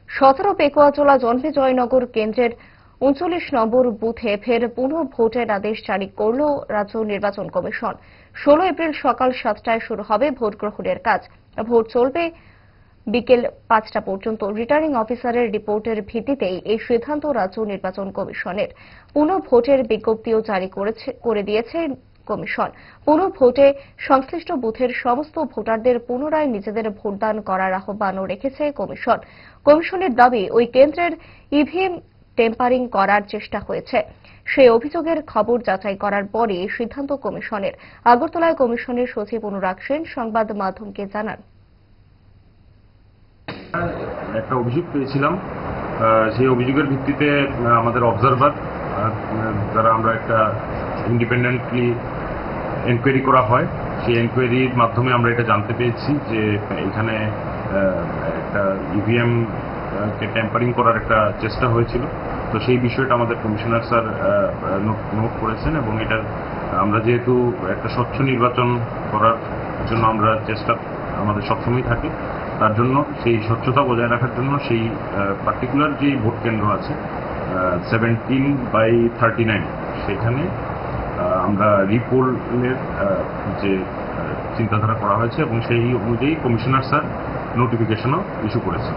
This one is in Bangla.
17 পেকুয়াজোলা জন্মে জয়নগর কেন্দ্রের 39 নম্বর বুথে ফের পুনঃ ভোটের আদেশ জারি করল রাজ্য নির্বাচন কমিশন। 16 এপ্রিল সকাল 7টায় শুরু হবে ভোট গ্রহণের কাজ। ভোট চলবে বিকেল 5টা পর্যন্ত। রিটার্নিং অফিসারের রিপোর্টের ভিত্তিতেই এই সিদ্ধান্ত রাজ্য নির্বাচন কমিশনের। পুনঃ ভোটের বিজ্ঞপ্তিও জারি করে দিয়েছে কমিশন। পুনঃ ভোটে সংশ্লিষ্ট বুথের সমস্ত ভোটারদের পুনরায় নিজেদের ভোটদান করার আহ্বানও রেখেছে কমিশন। কমিশনের দাবি, ওই কেন্দ্রের ইভিএম টেম্পারিং করার চেষ্টা হয়েছে। সেই অভিযোগের খবর যাচাই করার পরে সিদ্ধান্ত কমিশনের। আগরতলায় কমিশনের সচিব অনুরাগ সেন সংবাদ মাধ্যমকে জানান, একটা অভিযোগ পেয়েছিলাম, সেই অভিযোগের ভিত্তিতে আমাদের অবজারভার যারা আমরা একটা ইন্ডিপেন্ডেন্টলি এনকোয়ারি করা হয়, সেই এনকোয়ারির মাধ্যমে আমরা এটা জানতে পেরেছি যে এখানে একটা ইভিএম কে ট্যাম্পারিং করার একটা চেষ্টা হয়েছিল। তো সেই বিষয়টা আমাদের কমিশনার স্যার নোট করেছেন এবং এটার আমরা যেহেতু একটা স্বচ্ছ নির্বাচন করার জন্য আমরা চেষ্টা আমাদের সবসময় থাকে, তার জন্য সেই স্বচ্ছতা বজায় রাখার জন্য সেই পার্টিকুলার যে ভোট কেন্দ্র আছে 17/39 সেখানে আমরা রিপোলের যে চিন্তাধারা করা হয়েছে এবং সেই অনুযায়ী কমিশনার স্যার নোটিফিকেশনও ইস্যু করেছেন।